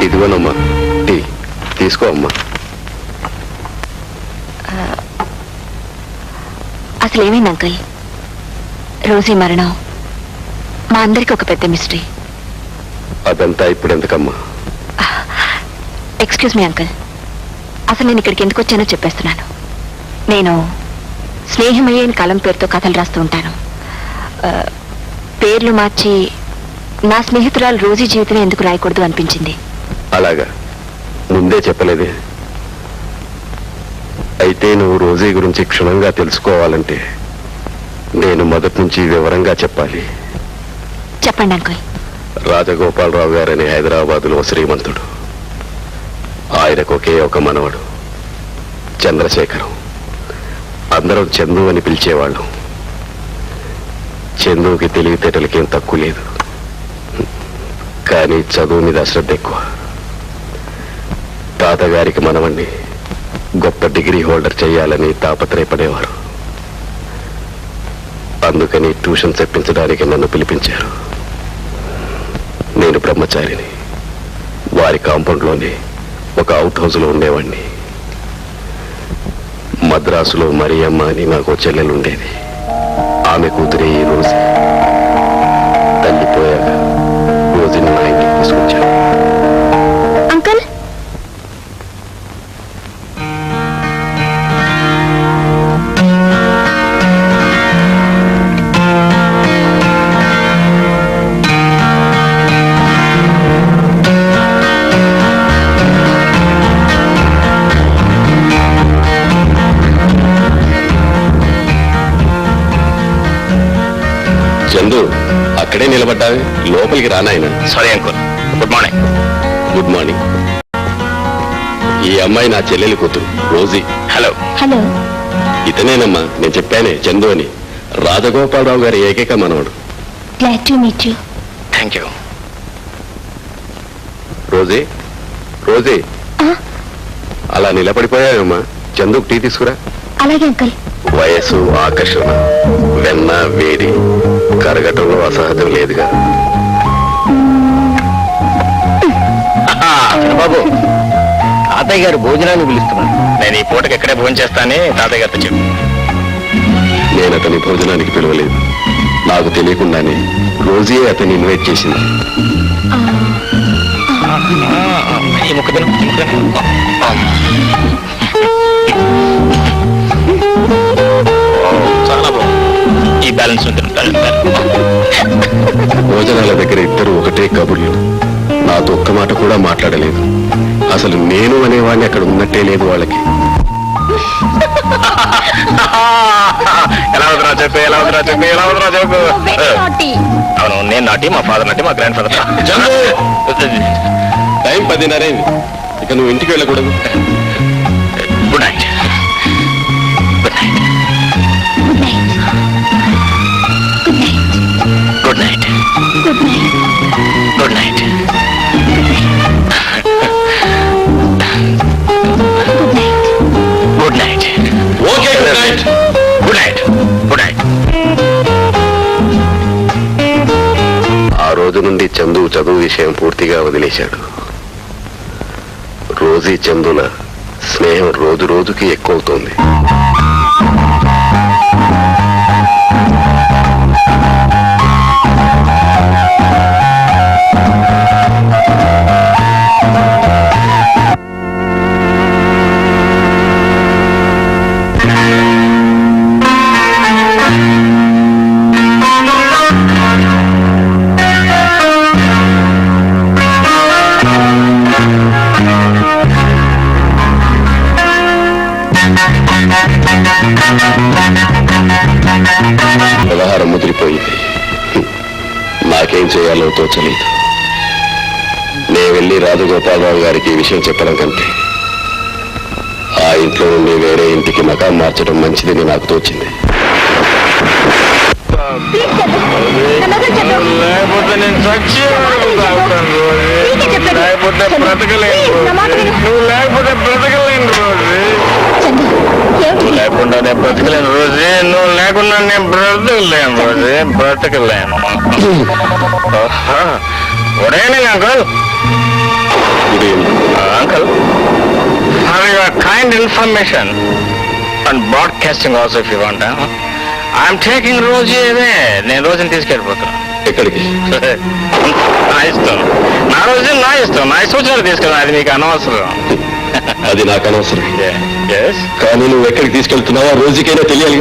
ఇదిగోనమ్మా tea తీసుకో అమ్మా. అసలు ఏమైంది అంకుల్? రోజీ మరణం మా అందరికి ఒక పెద్ద మిస్టరీ. అదంతా ఇప్పుడు ఎందుకమ్మా? ఎక్స్క్యూజ్ మీ అంకుల్, అసలు నేను ఇక్కడికి ఎందుకు వచ్చానో చెప్పేస్తున్నాను. నేను స్నేహమయ్యని కలం పేరుతో కథలు రాస్తూ ఉంటాను. పేర్లు మార్చి నా స్నేహితురాలు రోజీ జీవితమే ఎందుకు రాయకూడదు అనిపించింది. అలాగా ముందే చెప్పలేదే. అయితే నువ్వు రోజీ గురించి క్షుణ్ణంగా తెలుసుకోవాలంటే నేను మొదటి నుంచి వివరంగా చెప్పాలి. చెప్పండి అంకుల్. రాజగోపాలరావు గారని హైదరాబాదులో శ్రీమంతుడు. ఆయనకు ఒకే ఒక మనవడు చంద్రశేఖరం. అందరూ చందు అని పిలిచేవాళ్ళు. చందుకి తెలివితేటలకేం తక్కువ లేదు, కానీ చదువు మీద అశ్రద్ధ ఎక్కువ. తాతగారికి మనవణ్ణి గొప్ప డిగ్రీ హోల్డర్ చేయాలని తాపత్రయపడేవారు. అందుకని ట్యూషన్ చెప్పించడానికి నన్ను పిలిపించారు. నేను బ్రహ్మచారిని. వారి కాంపౌండ్లోనే ఒక అవుట్ హౌస్లో ఉండేవాడిని. మద్రాసులో మరియమ్మ అని నాకు చెల్లెలు ఉండేది. ఆమె కూతురే ఈ రోజు. తల్లిపోయాక రోజుని నా ఇంటికి తీసుకొచ్చాను. అంకుల్, చందు, అక్కడే నిలబడ్డావి, లోపలికి రానాయన. Sorry uncle. Good morning. Good morning. ఈ అమ్మాయి నా చెల్లెలి కూతురు రోజీ. హలో. హలో. ఇతనేనమ్మా నేను చెప్పానే చందు అని, రాజగోపాలరావు గారి ఏకైక మనవడు. Glad to meet you. Thank you. Rosy, Rosy, అలా నిలబడిపోయావమ్మా. చందుకు టీ తీసుకురా. అలాగే అంకుల్. వయసు, ఆకర్షణ, వెన్న, వేడి, కరగటంలో అసహజం లేదుగా. బాబు, తాతయ్య గారు భోజనాన్ని పిలుస్తున్నారు. నేను ఈ పూటకి ఎక్కడే భోజనం చేస్తానే తాతయ్య గారితో చెప్పు. నేను అతని భోజనానికి పిలవలేదు. నాకు తెలియకుండానే రోజే అతన్ని ఇన్వైట్ చేసింది. ఈ ముక్క తిను, ఈ ముక్క తిను. చాలా బాగుంది. ఈ బ్యాలెన్స్ భోజనాల దగ్గర ఇద్దరు ఒకటే కబుర్లు. నాతో ఒక్క మాట కూడా మాట్లాడలేదు. అసలు నేను అనేవాడిని అక్కడ ఉన్నట్టే లేదు వాళ్ళకి. ఎలా వద్దురా చెప్పు, ఎలా వద్దురా చెప్పు, ఎలా వద్దురా చెప్పు. అవును, నేను నాటి, మా ఫాదర్ నాటి, మా గ్రాండ్ ఫాదర్. టైం 10:30 అయింది. ఇక నువ్వు ఇంటికి వెళ్ళకూడదు. Good night. Good night. Good night. Good night. Good night. Good night. Okay, good night. Good night. Good night. ఆ రోజు నుండి చందు చదువు విషయం పూర్తిగా వదిలేశాడు. రోజీ చందుల స్నేహం రోజు రోజుకి ఎక్కువవుతోంది. వ్యవహారం ముదిరిపోయింది. నాకేం చేయాలో తోచలేదు. నేను వెళ్ళి రాజగోపాలరావు గారికి ఈ విషయం చెప్పడం కంటే ఆ ఇంట్లో నుండి వేరే ఇంటికి మకాం మార్చడం మంచిదని నాకు తోచింది. లేకపోతే నేను లేకపోతే బ్రతకలేను. నువ్వు లేకపోతే బ్రతకలేను రోజు. లేకుండా నేను బ్రతకలేను రోజు. నువ్వు లేకుండా నేను బ్రతకలేను రోజు. బ్రతకలేను. ఒరేనా uncle, good evening. Uncle, having a kind information and broadcasting also if you want. I'm taking Rosie away. నేను రోజుని తీసుకెళ్ళిపోతున్నా. ఎక్కడికి? నా ఇష్టం. నా రోజు నా ఇష్టం. నా సూచనలు తీసుకెళ్ళి అది మీకు అనవసరం. అది నాకు అనవసరం. Yes. కానీ నువ్వు ఎక్కడికి తీసుకెళ్తున్నావా రోజుకైనా తెలియాలి.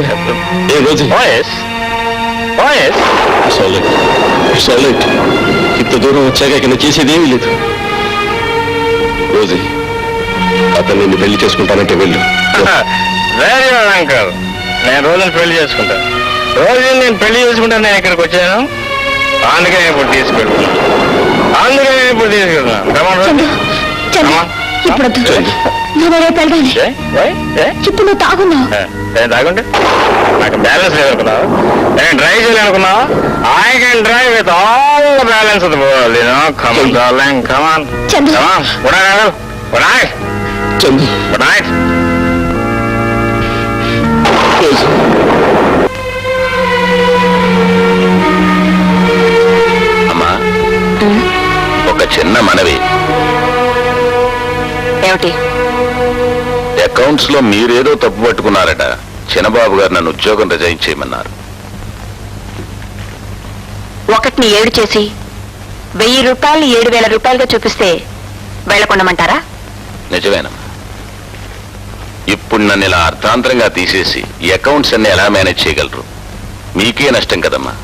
ఏ రోజు? Oh yes. Oh yes. Solid ఇంత దూరం వచ్చాక ఇక్కడ చేసేది ఏమీ లేదు. రోజు అతను నిన్ను పెళ్లి చేసుకుంటానంటే వెళ్ళు. Very good uncle. నేను రోజుని పెళ్లి చేసుకుంటాను. రోజు నేను పెళ్లి చేసుకుంటాను. నేను ఇక్కడికి వచ్చాను. అందుకే నేను ఇప్పుడు తీసుకెళ్తున్నాను. ఇప్పుడు ఇప్పుడు నువ్వు తాగున్నావు. నేను తాగుంటే నాకు బ్యాలెన్స్ లేదనుకున్నావు. నేను డ్రైవ్ చేయాలనుకున్నావు. I can drive with all the balance of the world. Come on darling, come on come on. Good night. Good night Chandu. Good night. అమ్మా, ఒక చిన్న మనవి. ఏమిటి? అకౌంట్స్ లో మీరేదో తప్పు పట్టుకున్నారట. చిన్నబాబు గారు నన్ను ఉద్యోగం రిజైన్ చేయమన్నారు. ఒకటిని 7 చేసి 1000 రూపాయలు 7000 రూపాయలుగా చూపిస్తే వెళ్ళకుండమంటారా? నిజమేనమ్మా. ఇప్పుడు నన్ను ఇలా అర్థాంతరంగా తీసేసి ఈ అకౌంట్స్ అన్ని ఎలా మేనేజ్ చేయగలరు? మీకే నష్టం కదమ్మా.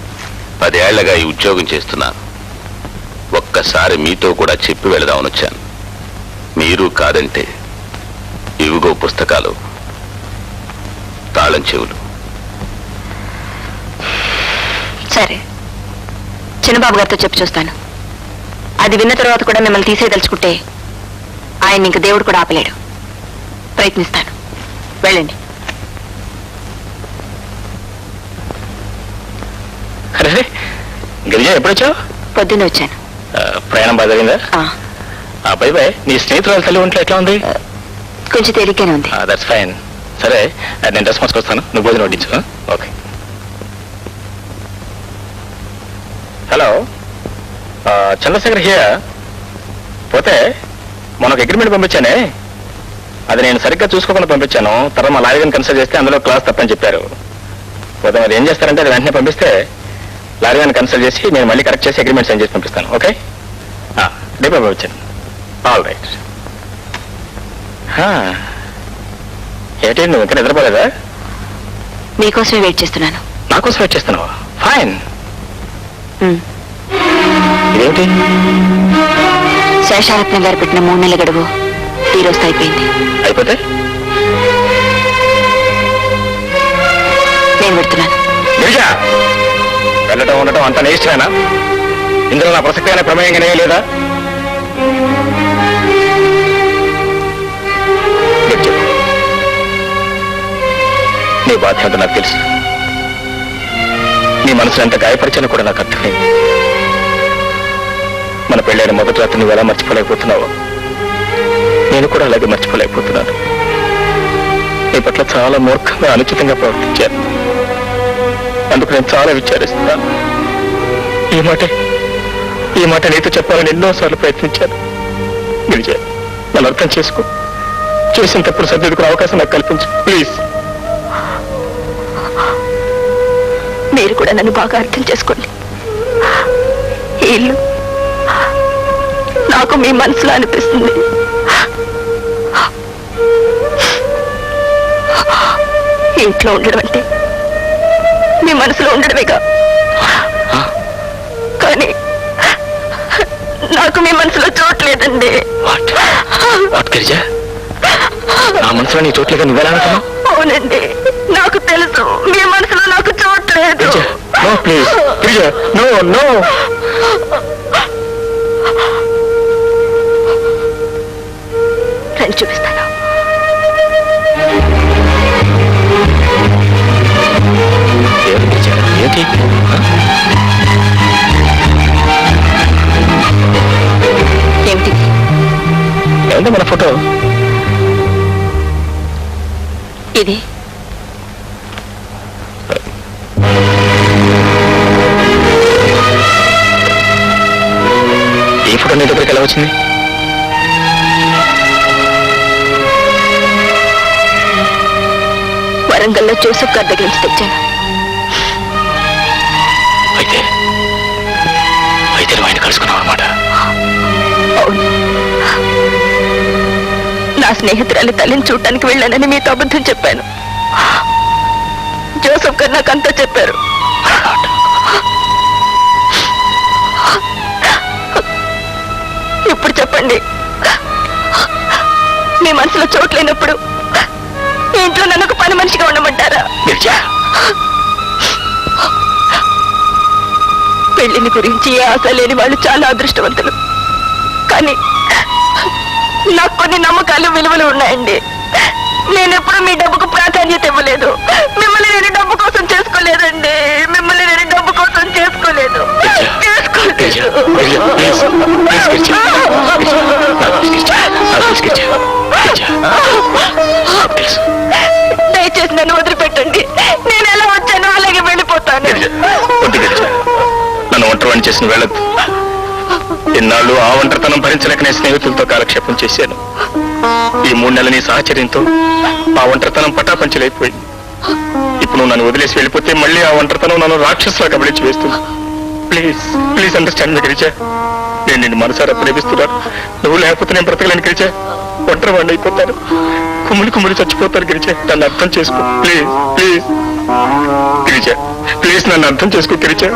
10 ఏళ్లగా ఈ ఉద్యోగం చేస్తున్నాను. ఒక్కసారి మీతో కూడా చెప్పి వెళదామని వచ్చాను. మీరు కాదంటే ఇవిగో పుస్తకాలు, తాళం చెవులు. సరే, చిన్నబాబు గారితో చెప్పి చూస్తాను. అది విన్న తర్వాత కూడా మిమ్మల్ని తీసేయదలుచుకుంటే ఆయన ఇంక దేవుడు కూడా ఆపలేడు. ప్రయత్నిస్తాను. వెళ్ళండి. అరే గిరిజ, ఎప్పుడొచ్చావు? పొద్దున్నే వచ్చాను. ప్రయాణం బాగా జరిగిందా? Bye bye. నీ స్నేహితురాలు తల్లి ఒంట్లో ఎట్లా ఉంది? కొంచెం తేలిగ్గానే ఉంది. That's fine. సరే, నేను డ్రెస్ మార్చుకొస్తాను. నువ్వు భోజనం వడ్డించు. ఓకే. Hello, Chandrashekar here. పోతే మనకు అగ్రిమెంట్ పంపించానే, అది నేను సరిగ్గా చూసుకోకుండా పంపించాను. తర్వాత మా లాయర్ని కన్సల్ట్ చేస్తే అందులో క్లాస్ తప్పని చెప్పారు. పోతే మరి ఏం చేస్తారంటే అది వెంటనే పంపిస్తే లాయర్ని కన్సల్ట్ చేసి నేను మళ్ళీ కరెక్ట్ చేసి అగ్రిమెంట్ సైన్ చేసి పంపిస్తాను. ఓకే? రేపు పంపించాను. All right. ఏంటి, నువ్వు ఇంకా నిద్రపోలేదా? మీకోసమే వెయిట్ చేస్తున్నాను. నాకోసం వెయిట్ చేస్తున్నావా? ఫైన్. ఇదేంటి? శేషారత్నం గారు పెట్టిన 3 నెలల గడువు ఈ రోజుతో అయిపోయింది. అయిపోతే నేను పెడుతున్నాను. గిరిజా, వెళ్ళటం ఉండటం అంత నీ ఇష్టమేనా? ఇందులో నా ప్రసక్తి అయిన ప్రమేయంగానే లేదా? నీ బాధ్యత నాకు తెలుసు. నీ మనసుని ఎంత గాయపరిచానో కూడా నాకు అర్థమైంది. మన పెళ్ళైన మొదటి రాత్రి నువ్వు ఎలా మర్చిపోలేకపోతున్నావో నేను కూడా అలాగే మర్చిపోలేకపోతున్నాను. నీ పట్ల చాలా మూర్ఖంగా అనుచితంగా ప్రవర్తించాను. అందుకు నేను చాలా విచారిస్తున్నాను. ఈ మాట నీతో చెప్పాలని ఎన్నోసార్లు ప్రయత్నించాను. గిరిజ, నన్ను అర్థం చేసుకో. చేసిన తప్పుడు సర్దిద్దుకునే అవకాశం నాకు కల్పించు ప్లీజ్. మీరు కూడా నన్ను బాగా అర్థం చేసుకోండి. ఈ ఇల్లు నాకు మీ మనసులో అనిపిస్తుంది. ఇంట్లో ఉండడం అంటే మీ మనసులో ఉండడమేగా. కానీ నాకు మీ మనసులో చోట్లేదండి. నా మనసులో నీ చోట్లేగా నువ్వెలా అనుకున్నావు? అవునండి, నాకు తెలుసు మీ మనసులో నాకు చోట్లేదు. No please, no no. రండి, చూపిస్తాను. ఏంటి? ఏమిటి? ఏంటి మన ఫోటో? ఇది ఈ ఫోటో నీ దగ్గరికి ఎలా వచ్చింది? వరంగల్లో జోసెఫ్ గారి దగ్గర నుంచి తెచ్చాను. అయితే అయితే నువ్వు ఆయన కలుసుకున్నావు అనమాట. అవును, నా స్నేహితురాలి తల్లిని చూడటానికి వెళ్ళానని మీతో అబద్ధం చెప్పాను. జోసెఫ్ గారు నాకంతా చెప్పారు. ఇప్పుడు చెప్పండి, మీ మనసులో చోటు లేనప్పుడు మీ ఇంట్లో నన్ను ఒక పని మనిషిగా ఉండమంటారా? పెళ్లిని గురించి ఏ ఆశ లేని వాళ్ళు చాలా అదృష్టవంతులు. కానీ నాకు కొన్ని నమ్మకాలు, విలువలు ఉన్నాయండి. నేనెప్పుడు మీ డబ్బుకు ప్రాధాన్యత ఇవ్వలేదు. మిమ్మల్ని నేను డబ్బు కోసం చేసుకోలేదండి. మిమ్మల్ని నేను డబ్బు కోసం చేసుకోలేదు. దయచేసి నన్ను వదిలిపెట్టండి. నేను ఎలా వచ్చానో అలాగే వెళ్ళిపోతాను. నన్ను ఒంటరివాణి చేసిన వెళ్ళదు. ఇన్నాళ్ళు ఆ ఒంటరితనం భరించలేక నేను స్నేహితులతో కాలక్షేపం చేశాను. ఈ 3 నెలల నీ సహచర్యంతో ఆ ఒంటరితనం పటాపంచలైపోయింది. ఇప్పుడు నువ్వు నన్ను వదిలేసి వెళ్ళిపోతే మళ్ళీ ఆ ఒంటరితనం నన్ను రాక్షసులా కబలించి వేస్తుంది. ప్లీజ్ ప్లీజ్ అండర్స్టాండ్ మీ గిరిజా. నేను నిన్ను మనసారా ప్రేమిస్తున్నాను. నువ్వు లేకపోతే నేను బ్రతకలేను గిరిజా. ఒంటరివాణ్ణి అయిపోతాను. కుమ్ములు కుమ్ములు చచ్చిపోతారు గిరిజా. నన్ను అర్థం చేసుకో ప్లీజ్ ప్లీజ్ గిరిజా. ప్లీజ్ నన్ను అర్థం చేసుకో గిరిజా.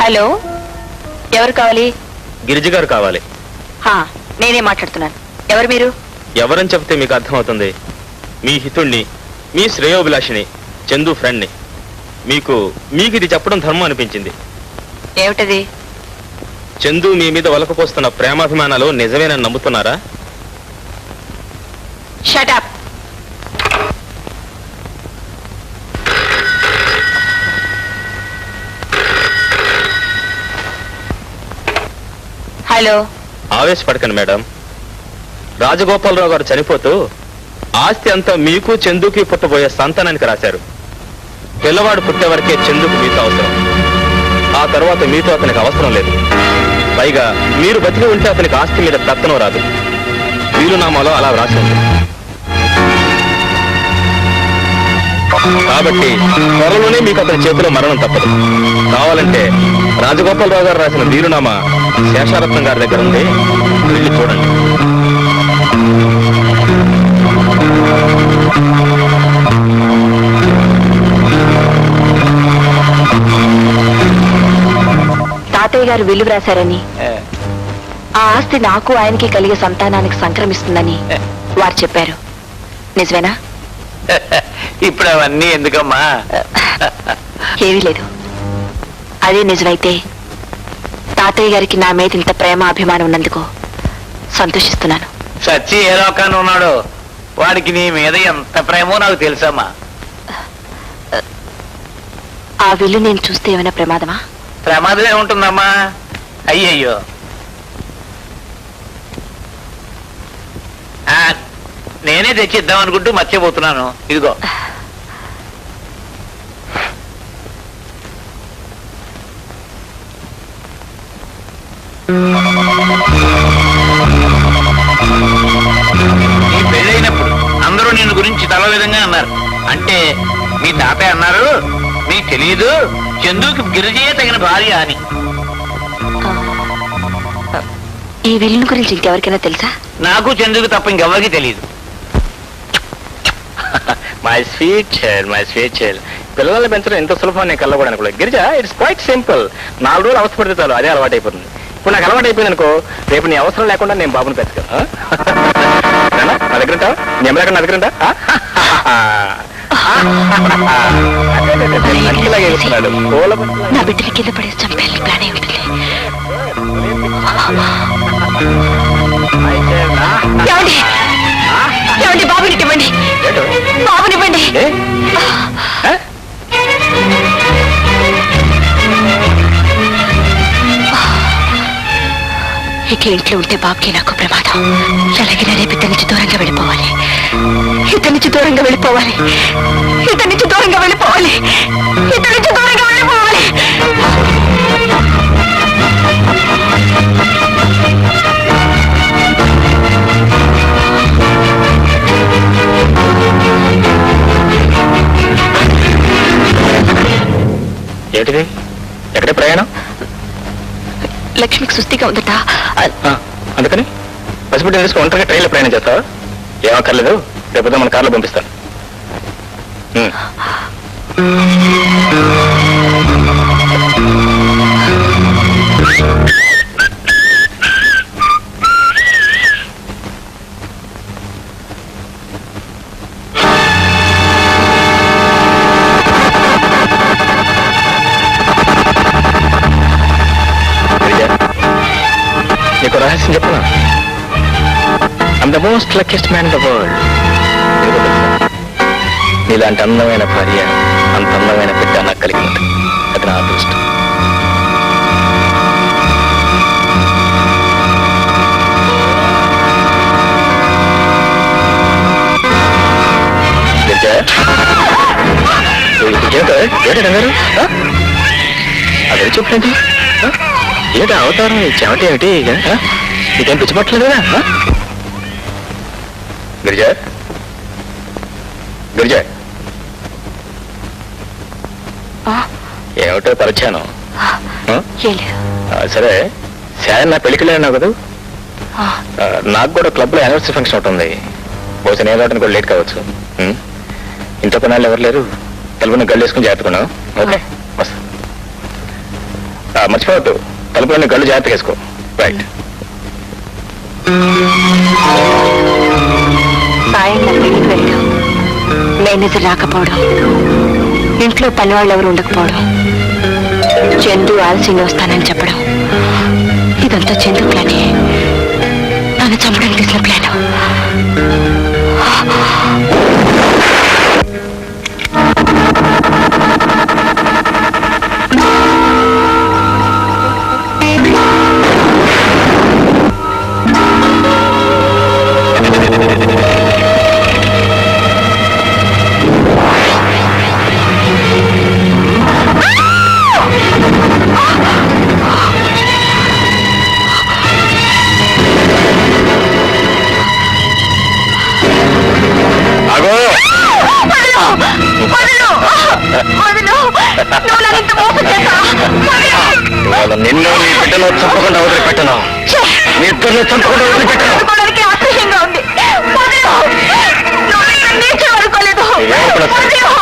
హలో, ఎవరు కావాలి? గిరిజ గారు కావాలి. నేనే మాట్లాడుతున్నాను. ఎవరు మీరు? ఎవరని చెప్తే మీకు అర్థమవుతుంది. మీ హితుణ్ణి, మీ శ్రేయోభిలాషిని, చందు ఫ్రెండ్ని. మీకు ఇది చెప్పడం ధర్మం అనిపించింది. ఏమిటది? చందు మీ మీద వలకపోస్తున్న ప్రేమాభిమానాలు నిజమేనని నమ్ముతున్నారా? Shut up. హలో. ఆవేశపడకండి మేడం. రాజగోపాలరావు గారు చనిపోతూ ఆస్తి అంతా మీకు చందుకి పుట్టబోయే సంతానానికి రాశారు. పిల్లవాడు పుట్టే వరకే చందుకు మీతో అవసరం. ఆ తర్వాత మీతో అతనికి అవసరం లేదు. పైగా మీరు బతికి ఉంటే అతనికి ఆస్తి మీద పెత్తనం రాదు. వీలునామాలో అలా వ్రాసి ఉంది. కాబట్టి త్వరలోనే మీకు అతని చేతిలో మరణం తప్పదు. కావాలంటే రాజగోపాలరావు గారు రాసిన వీలునామా శేషారత్నం గారి దగ్గర ఉంది, వెళ్ళి చూడండి. తాతయ్య గారు విల్లు రాశారని ఆ ఆస్తి నాకు ఆయనకి కలిగే సంతానానికి సంక్రమిస్తుందని వారు చెప్పారు. నిజమేనా? ఇప్పుడు అవన్నీ ఎందుకమ్మా? ఏమీ లేదు. అదే నిజమైతే తాతయ్య గారికి నా మీద ఇంత ప్రేమ అభిమానం ఉన్నందుకు సంతోషిస్తున్నాను. సచ్చి ఏ లోకాన్ని ఉన్నాడో వాడికి నీ మీద ఎంత ప్రేమో నాకు తెలుసమ్మా. ఆ విల్లు నేను చూస్తే ఏమైనా ప్రమాదమా? ప్రమాదమే ఉంటుందమ్మా. అయ్యయ్యో, నేనే తెచ్చిద్దాం అనుకుంటూ మర్చిపోతున్నాను. ఇదిగో. నీ పెళ్ళైనప్పుడు అందరూ నిన్ను గురించి తల విధంగా అన్నారు. అంటే మీ తాతయ్య అన్నారు, మీకు తెలియదు చందుకి గిరిజయే తగిన భార్య అని. ఈ విల్లు గురించి ఇంకెవరికైనా తెలుసా? నాకు చందుకు తప్ప ఇంకెవరికి తెలియదు. My sweet child, my sweet child. పిల్లల్ని పెంచడం ఎంత సులభం నేను కళ్ళ కూడా అనుకోలేదు. Girija, it's quite simple. 4 రోజులు అవస్థ పడితే చాలు, అదే అలవాటు అయిపోతుంది. ఇప్పుడు నాకు అలవాటు అయిపోయింది అనుకో, రేపు నీ అవసరం లేకుండా నేను బాబుని పెంచగలను. నా దగ్గర ఉంటావు, నీ అమ్మలేక నా దగ్గర ఉంటా. నా బిడ్డని కింద పడేసి చంపేయాలని ప్లాన్ అయి ఉంటుంది. ఏమండి, బాబునివ్వండి, బాబునివ్వండి. ఇక ఇంట్లో ఉంటే బాబుకి నాకు ప్రమాదం. ఎలాగైనా రేపు ఇతని నుంచి దూరంగా వెళ్ళిపోవాలి, ఇతని నుంచి దూరంగా వెళ్ళిపోవాలి, ఇతని నుంచి దూరంగా వెళ్ళిపోవాలి, ఇతని నుంచి దూరంగా వెళ్ళిపోవాలి. ఏంటిది? ఎక్కడే ప్రయాణం? లక్ష్మికి సుస్థిగా ఉందట. అందుకని పసిబిడ్డ తీసుకుని ఒంటరిగా ట్రైన్లో ప్రయాణం చేస్తావా? ఏమక్కర్లేదు, రేపు మన కార్లో పంపిస్తాను. నీకు రహస్యం చెప్పనా? I'm the most luckiest man in the world. నీలాంటి అందమైన భార్య, అంత అందమైన బిడ్డ నాకు కలిగినది. అది నా అదృష్టం. ఏంటంటారు? అది చెప్పండి. ఏంటి అవతారం? చెమట ఏమిటి? నీకేం పిచ్చిపట్టలేదు కదా? గిరిజ, గిరిజ, ఏమిటో పరిచాను. సరే, శాయన్ నా పెళ్లికి వెళ్ళాను కదా. నాకు కూడా క్లబ్ లో యానివర్సరీ ఫంక్షన్ ఒకటి ఉంది. బహుశా నేను రావడానికి కూడా లేట్ కావచ్చు. ఇంట్లో పని ఎవరు లేరు. తలుపుని గళ్ళు వేసుకుని జాగ్రత్తకున్నావు. ఓకే, వస్తా. మర్చిపోవద్దు, తలుపులన్నీ గళ్ళు జాగ్రత్తగా వేసుకో. రైట్. సాయంగా పెళ్లికి వెళ్ళడం, మేనేజర్ రాకపోవడం, ఇంట్లో పని వాళ్ళు ఎవరు ఉండకపోవడం, చందు ఆలస్యంగా వస్తానని చెప్పడం, ఇదంతా చందు ప్లానే. నన్ను చంపడానికి తీసిన ప్లాన్. నిన్ను నీ బిడ్డలో చంపకుండా వదిలిపెట్టను. మీ ఇద్దరిని చంపకుండా వదిలిపెట్టను.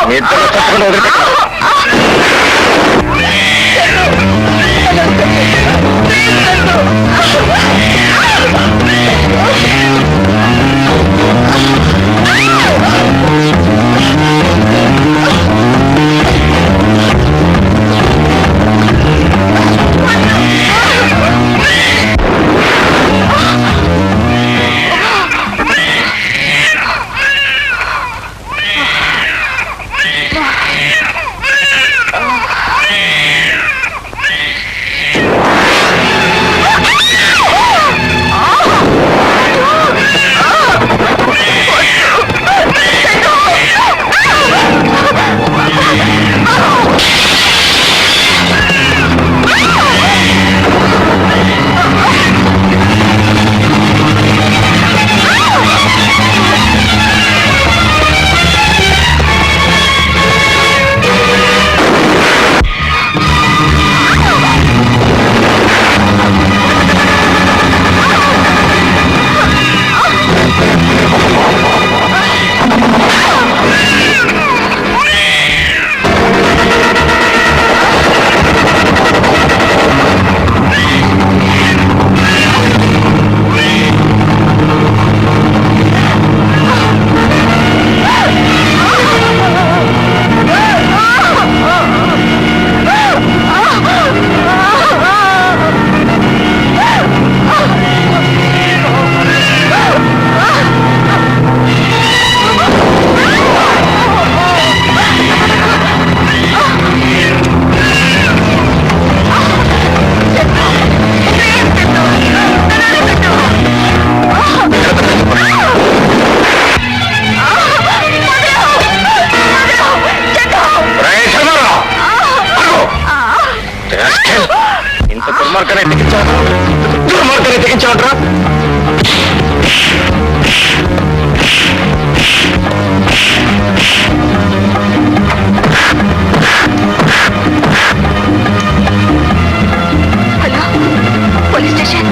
మీ ఇద్దరిని చంపకుండా వదిలిపెట్టను. Thank you. ఇంత దుర్మార్గాన్ని తెగించావట్రా? Hello, police station.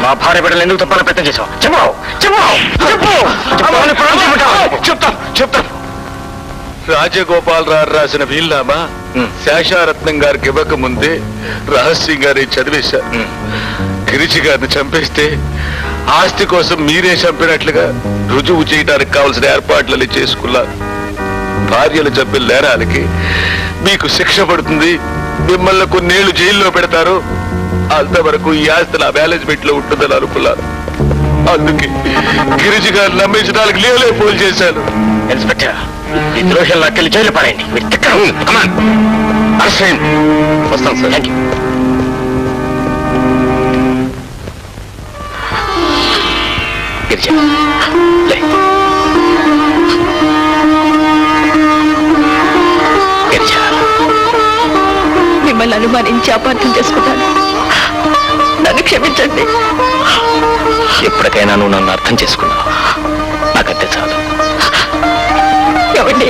మా భార్య బిడ్డలు ఎందుకు తప్పాలని ప్రయత్నం చేసావు? చెప్తాను. రాజగోపాలరావు రాసిన వీల్నామా శేషారత్నం గారికి ఇవ్వక ముందే రహస్యంగా నేను చదివేశాను. గిరిజి గారిని చంపేస్తే ఆస్తి కోసం మీరే చంపినట్లుగా రుజువు చేయడానికి కావలసిన ఏర్పాట్లని చేసుకున్నారు. భార్యలు చంపిన నేరాలకి మీకు శిక్ష పడుతుంది, మిమ్మల్ని కొన్నేళ్లు జైల్లో పెడతారు, అంతవరకు ఈ ఆస్తి నా మేనేజ్మెంట్ లో ఉంటుందని అనుకున్నాను. అందుకే గిరిజి గారు నమ్మించడానికి లేలే పోల్ చేశాను. ఇన్స్పెక్టర్, ఈ ద్రోహులు అక్కడి జైలు పడండి. వస్తాం సార్. Thank you. గిరిజ, లే. గిరిజ, మిమ్మల్ని అనుమానించి అపార్థం చేసుకుంటాను, నన్ను క్షమించండి. ఎప్పటికైనా నువ్వు నన్ను అర్థం చేసుకున్నావు, నాకంతే చాలు. ఏమండి,